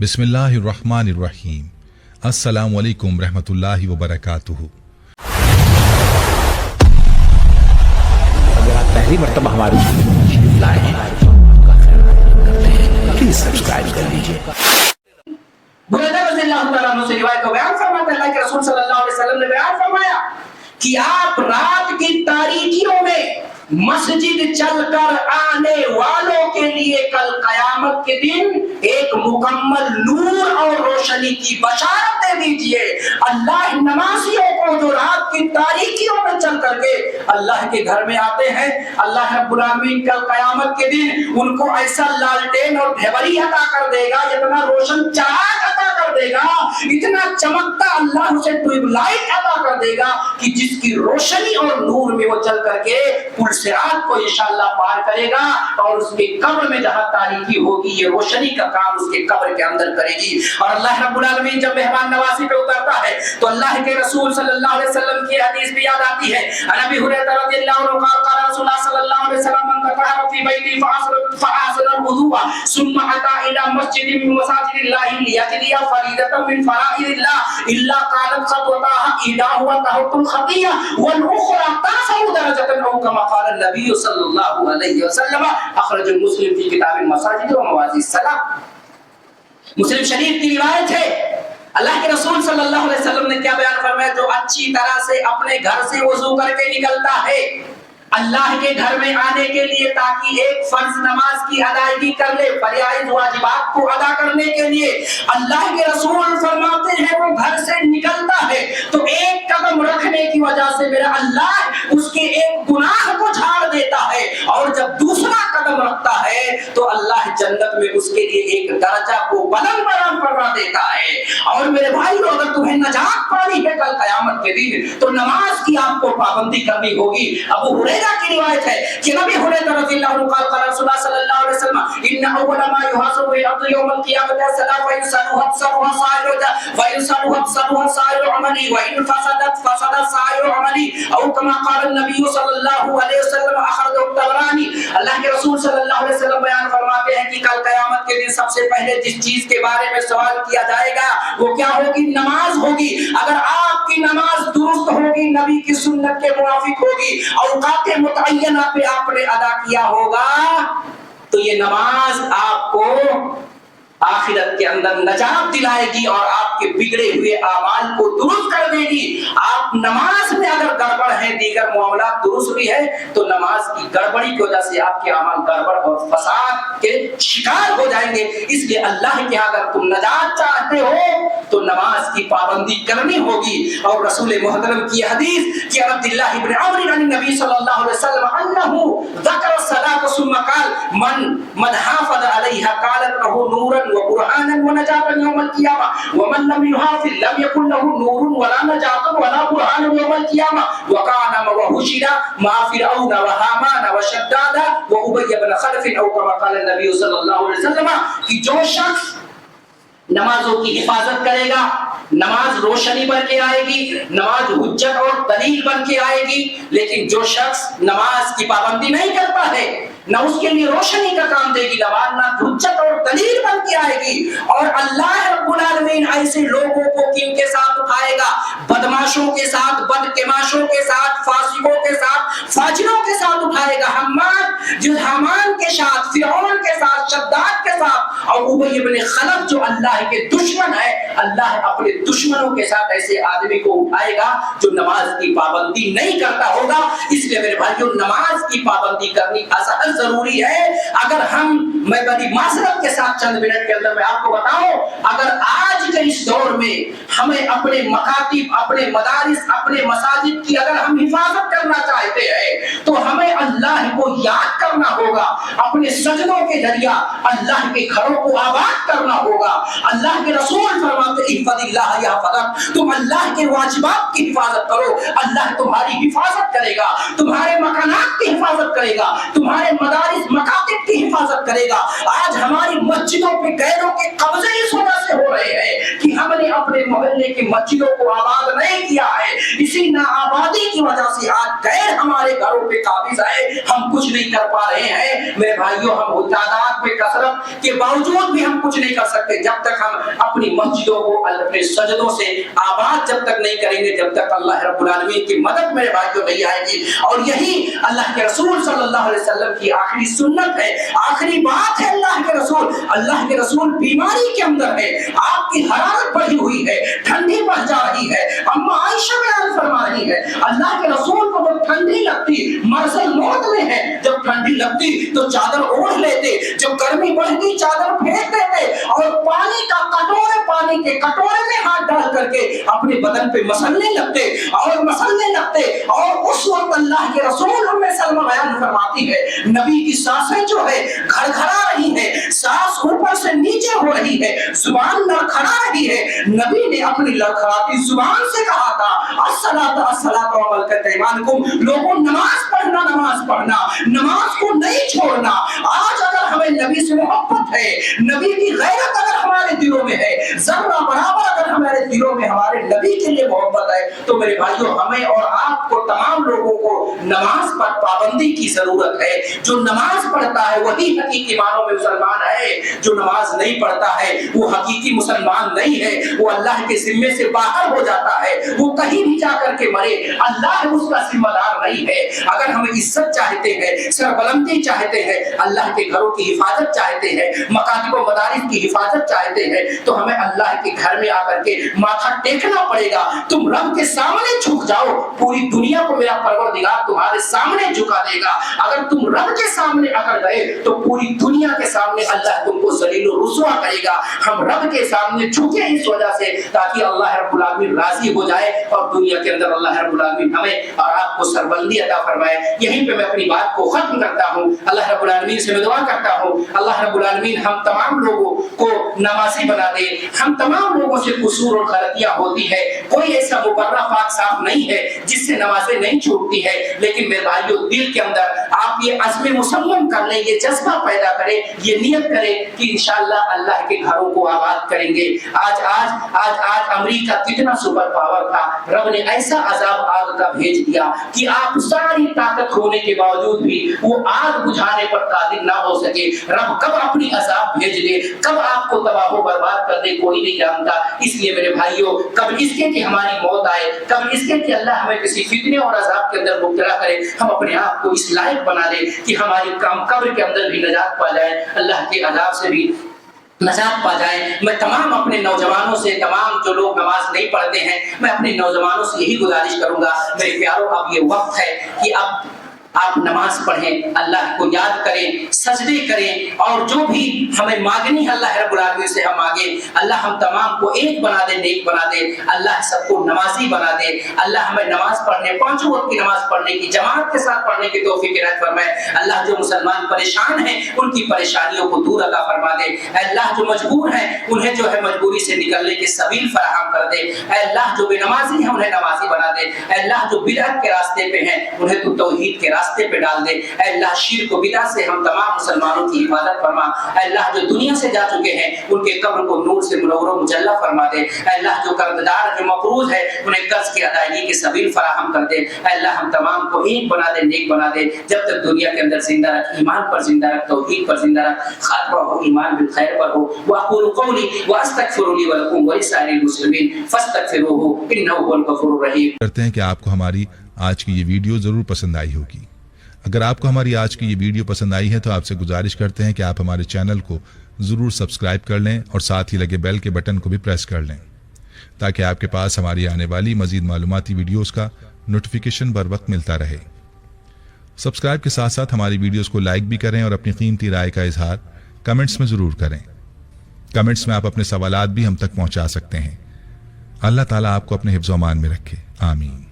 बिस्मिल्लाहिर्रहमानिर्रहीम। अस्सलामु अलैकुम रहमतुल्लाहि व बरकातुहू। अगर आप पहली मर्तबा हमारे लाए हैं प्लीज सब्सक्राइब कर लीजिए। बुरैदा रज़ियल्लाहु तआला अन्हु से रिवायत है, बयान फरमाते हैं अल्लाह के रसूल सल्लल्लाहु अलैहि वसल्लम ने बयान फरमाया कि आप रात की तारीकियों में मस्जिद चलकर आने वालों के लिए कल कयामत के दिन एक मुकम्मल नूर और रोशनी की बशारत दे दीजिए। अल्लाह नमाजियों को जो रात की तारीकियों में चल करके अल्लाह के घर में आते हैं, अल्लाह रब्बुल आमीन कल कयामत के दिन उनको ऐसा लालटेन और ढेबरी अता कर देगा, इतना रोशन चराग अता कर देगा, इतना चमकता अल्लाह उसे ट्यूबलाइट अता कर देगा कि जिसकी रोशनी और नूर में वो चल करके पुल सिरात को इंशाअल्लाह पार करेगा और उसके कब्र में जहां तारीकी होगी ये रोशनी का काम उसके कब्र के अंदर करेगी। और अल्लाह रब्बुल आलमीन जब मेहमान नवाजी पे उतरता है तो अल्लाह के रसूल सल्लल्लाहु अलैहि वसल्लम की हदीस भी याद आती है। अबू हुरैरा रज़ियल्लाहु अन्हु क़ाल रसूलुल्लाह सल्लल्लाहु अलैहि वसल्लम मन तहरा फी बैती फअसर वुदुआ सुम्मा अता इला मस्जिदिन मिन मसाजिदिल्लाहि लियजलिया फरीदतन मिन फराइदिल्लाह इल्ला कानत ख़तवताहा इदाहु व तहतुल खतिया वल उखरा ताफउ दरजतन औ कमा क़ाल नबी सल्लल्लाहु अलैहि वसल्लम अखरज मुस्लिम फी किताब मसाजिद व मवाज़ि सलाह। मुस्लिम शरीफ की रिवायत है, अल्लाह के रसूल सल्लल्लाहु अलैहि वसल्लम ने क्या बयान फरमाया, जो अच्छी तरह से अपने घर से वुजू करके निकलता है अल्लाह के घर में आने के लिए ताकि एक फर्ज नमाज की अदायगी कर ले, फराइज वाजिबात को अदा करने के लिए, अल्लाह के रसूल फरमाते हैं वो घर से निकलता है तो एक कदम रखने की वजह से मेरा अल्लाह उसके एक गुनाह को झाड़ देता है और जब दूसरा कदम रखता है तो अल्लाह जन्नत में उसके लिए एक दर्जा को बुलंद फरमा देता है। और मेरे भाई अगर तुम्हें नजात पानी है कल कयामत के दिन तो नमाज की आपको पाबंदी करनी होगी। अबू हुरैरा की रिवायत है कि नबी हुरैरा रज़ियल्लाहु अन्हु क़ाल रसूलुल्लाह सल्लल्लाहु अलैहि वसल्लम इन्ना अव्वल मा युहासबु अल-अब्दु यawm al-qiyamati as-salat व युसल्लु साइरु अमली व इन फसदा साइरु अमली औ कमा क़ाल नबी सल्लल्लाहु अलैहि वसल्लम अखरजहु तबरानी। अल्लाह के रसूल सल्लल्लाहु अलैहि वसल्लम बयान फरमाते हैं कि कल कयामत के दिन सबसे पहले जिस चीज के बारे में सवाल किया जाएगा वो क्या होगी, नमाज होगी। अगर आपकी नमाज दुरुस्त होगी, नबी की सुन्नत के मुवाफिक होगी, औकात मुतअय्यना पे आपने अदा किया होगा तो ये नमाज आपको आखिरत के अंदर नजात दिलाएगी और आपके बिगड़े हुए आमाल को दुरुस्त कर देगी। आप नमाज में अगर गड़बड़ है, दीगर मामला दुरुस्त भी है तो नमाज की गड़बड़ी की वजह से आपके अमाल गड़बड़ और फसाद के शिकार हो जाएंगे। इसलिए अल्लाह के अगर तुम नजात चाहते हो तो नमाज की पाबंदी करनी होगी। और रसूल मुहतरम की हदीस कि अब्दुल्लाह इब्न अमर अन नबी सल्लल्लाहु अलैहि वसल्लम अन्नहु ज़करा सलात सुम्मा क़ाल मन हाफ़ज़ अलैहा क़ालत लहु नूरन व बुरहानन व नजातन यौमल क़ियामा व मन लम युहाफ़िज़ लम यकुन लहु नूरुन व ला नजातun व ला बुरहानun यौमल क़ियामा व काना व हुशिरा मा फ़िरऔन व हामान व शद्दाद व उबय इब्न खलफ़ औ कमा क़ाल नबी सल्लल्लाहु अलैहि वसल्लम कि जो शख्स नमाजों की हिफाजत करेगा, नमाज रोशनी बन के आएगी, नमाज हुज्जत और दलील बन के आएगी। लेकिन जो शख्स नमाज की पाबंदी नहीं करता है ना उसके लिए रोशनी का काम देगी नमाज, ना हुज्जत और दलील बन के आएगी। और अल्लाह रब्बुल आलमीन ऐसे लोगों को किन के साथ उठाएगा, बदमाशों के साथ, बदकेमाशों के साथ, फासिकों के साथ, फाजिरों के साथ उठाएगा। हामान के साथ, फिरौन के साथ, शद्दाद के साथ और उबय इब्न खलफ जो अल्लाह के दुश्मन है, अल्लाह अपने दुश्मनों के साथ ऐसे आदमी को उठाएगा जो नमाज की पाबंदी नहीं करता होगा। इसलिए मेरे भाइयों नमाज की पाबंदी करनी असहज जरूरी है। अगर मैं बड़ी मासरत के साथ चंद मिनट के अंदर मैं आपको बताऊं, अगर आज के इस दौर में हमें अपने मकातिब, अपने मदारिस, अपने मसाजिद की अगर हम हिफाजत करना चाहते हैं तो हमें अल्लाह को याद करना होगा, अपने सजदों के जरिया अल्लाह के घरों को आबाद करना होगा। अल्लाह के रसूल फरमाते इफ़दिल्लाह यहफ़ज़क, तुम अल्लाह के वाजिबात की हिफाजत करो, अल्लाह तुम्हारी हिफाजत करेगा, तुम्हारे मकानात की हिफाजत करेगा, तुम्हारे मदारिस मकातिब की हिफाजत करेगा। आज हमारी मस्जिदों पे गैरों के कब्जे इस वजह से हो रहे हैं कि हमने अपने मोहल्ले की मस्जिदों को आबाद नहीं किया है। इसी इसी नाआबादी की वजह से आज गैर हमारे घरों पे काबिज आए, हम कुछ नहीं कर पा रहे हैं। मेरे भाइयों, हम तादाद में कसरत के बावजूद भी हम कुछ नहीं कर सकते जब तक हम अपनी मस्जिदों को अपने सजदों से आबाद जब तक नहीं करेंगे, जब तक अल्लाह रब्बुल आलमीन की मदद मेरे भाइयों नहीं आएगी। और यही अल्लाह के रसूल सल्लल्लाहु अलैहि वसल्लम की आखिरी सुन्नत है, आखिरी बात है। अल्लाह के रसूल बीमारी के अंदर है, आपकी हरारत बढ़ी हुई है, ठंडी बढ़ जा रही है। अम्मा आयशा बयान फरमा रही है, अल्लाह के रसूल को जब ठंडी लगती, मरसल मौत में है, जब ठंडी लगती तो चादर ओढ़ लेते, जब गर्मी बढ़ती चादर फेंक देते और पानी का कटोरे, पानी के कटोरे में हाथ डाल करके अपने बदन पे मसलने लगते और उस वक्त अल्लाह के रसूल उम्मे सलमा बयान फरमाती है, नबी की सांसें जो है घड़घड़ा रही है, सांस ऊपर से नीचे हो रही है, जुबान लड़खड़ा रही है। नबी ने अपनी लड़खड़ाती जुबान से कहा था, अस्सलातु अस्सलातु व मलकत ईमानुकुम, लोगों नमाज पढ़ना, नमाज को नहीं छोड़ना। आज अगर हमें नबी से मोहब्बत है, नबी की गैरत अगर हमारे दिलों में है, जर्रा बराबर अगर हमारे दिलों में हमारे नबी के लिए मोहब्बत है, तो मेरे भाइयों, हमें और आपको, तमाम लोगों को नमाज पर पाबंदी की जरूरत है। जो नमाज पढ़ता है वही हकीकी मानों में मुसलमान है, जो नमाज नहीं पढ़ता है वो हकीकी मुसलमान नहीं है, वो अल्लाह के जिम्मे से बाहर हो जाता है, वो कहीं भी जाकर के मरे, अल्लाह उसका जिम्मेदार नहीं है। अगर हम इज्जत चाहते हैं, सरबलंदी चाहते हैं, अल्लाह के घरों की हिफाजत चाहते हैं, मकातिब व मदारिस की हिफाजत चाहते हैं, तो हमें अल्लाह के घर में आकर के माथा टेकना पड़ेगा। तुम रब के सामने झुक जाओ, पूरी दुनिया को मेरा परवरदिगार तुम्हारे सामने झुका देगा। अगर तुम रब के सामने अगर गए तो पूरी दुनिया के सामने अल्लाह तुमको जलील और रुसवा करेगा। हम रब के सामने झुके इस वजह से, ताकि अल्लाह रब्बुल आलमीन राजी हो जाए और दुनिया के अंदर अल्लाह रब्बुल आलमीन हमें और आपको सरबलंदी अता फरमाए। यहीं पे मैं अपनी बात को खत्म करता हूँ। अल्लाह रब्बुल आलमीन से मैं दुआ करता हूँ, अल्लाह रब्बुल आलमीन हम तमाम लोगों को नमाजी बना दे। हम तमाम लोगों से कसूर और गलतियां होती है, कोई ऐसा मुबर्रा पाक साफ नहीं है जिससे नमाजें नहीं छूटती है, लेकिन मेरे भाइयों, दिल के अंदर आप ये अज़्म मुसम्मम कर लें, ये जज्बा पैदा करें, ये नियत करें कि इंशाअल्लाह अल्लाह के घरों को आबाद करेंगे। आज अमेरिका कितना सुपर पावर था, रब ने ऐसा अजाब आग का भेज दिया कि आप सारी ताकत होने के बावजूद भी वो आग बुझाने पर कादिर ना हो सके। रब कब अपनी अजाब भेज दे, कब आपको तबाह बर्बाद कर दे, कोई नहीं जानता। इसलिए मेरे भाइयों, कब इसके कि हमारी मौत आए, कब इसके कि अल्लाह हमें किसी फितने और अजाब के अंदर मुब्तला करे, हम अपने आप को इस लायक बना दे कि हमारी कब्र के अंदर भी नजात पा जाए, अल्लाह के अजाब से भी नजात पा जाए। मैं तमाम अपने नौजवानों से, तमाम जो लोग नमाज नहीं पढ़ते हैं, मैं अपने नौजवानों से यही गुजारिश करूंगा, मेरे प्यारों, अब ये वक्त है कि अब आप नमाज पढ़ें, अल्लाह को याद करें, सजदे करें, और जो भी हमें मांगनी है अल्लाह रब्बुल आलमीन से हम मांगे। अल्लाह हम तमाम को एक बना दे, नेक बना दे, अल्लाह सबको नमाजी बना दे। अल्लाह हमें नमाज पढ़ने, पांचों वक्त की नमाज पढ़ने की, जमात के साथ पढ़ने की तौफीक इनायत फरमाए। अल्लाह जो मुसलमान परेशान हैं उनकी परेशानियों को दूर अता फरमा दे। अल्लाह जो मजबूर हैं उन्हें जो है मजबूरी से निकलने की सबील फराहम कर दे। अल्लाह जो बेनमाजी हैं उन्हें नमाजी बना दे। अल्लाह जो बिदअत के रास्ते पे हैं उन्हें तू तौहीद के रास्ते पे डाल दे। अल्लाह शिर्क व बिदअत से हम तमाम मुसलमानों की हिफाजत फरमा। अल्लाह जो दुनिया से जा चुके हैं उनके कब्र को नूर से मुनव्वर मुजल्ला फरमा दे। अल्लाह जो कर्जदार, जो मकरूज है, उन्हें कर्ज की अदायगी की सबील फराहम कर दे। अल्लाह हम तमाम को एक बना दे, नेक बना दे। जब तक दुनिया के अंदर जिंदा रख, ईमान पर जिंदा रख, तौहीद पर जिंदा रख, खातमा हो ईमान बिल खैर पर हो। व अक़ूलु क़ौली व अस्तग़फिरु ली व लकुम व लिसाइरिल मुस्लिमीन फस्तग़फिरूहु इन्नहु हुवल गफ़ूरुर रहीम। करते हैं कि आपको हमारी आज की ये वीडियो ज़रूर पसंद आई होगी। अगर आपको हमारी आज की ये वीडियो पसंद आई है तो आपसे गुजारिश करते हैं कि आप हमारे चैनल को ज़रूर सब्सक्राइब कर लें और साथ ही लगे बेल के बटन को भी प्रेस कर लें, ताकि आपके पास हमारी आने वाली मज़ीद मालूमाती वीडियोज़ का नोटिफिकेशन बर वक्त मिलता रहे। सब्सक्राइब के साथ साथ हमारी वीडियोज़ को लाइक भी करें और अपनी कीमती राय का इजहार कमेंट्स में ज़रूर करें। कमेंट्स में आप अपने सवालात भी हम तक पहुँचा सकते हैं। अल्लाह ताला आपको अपने हिफ्ज़-ओ-अमान में रखे। आमीन।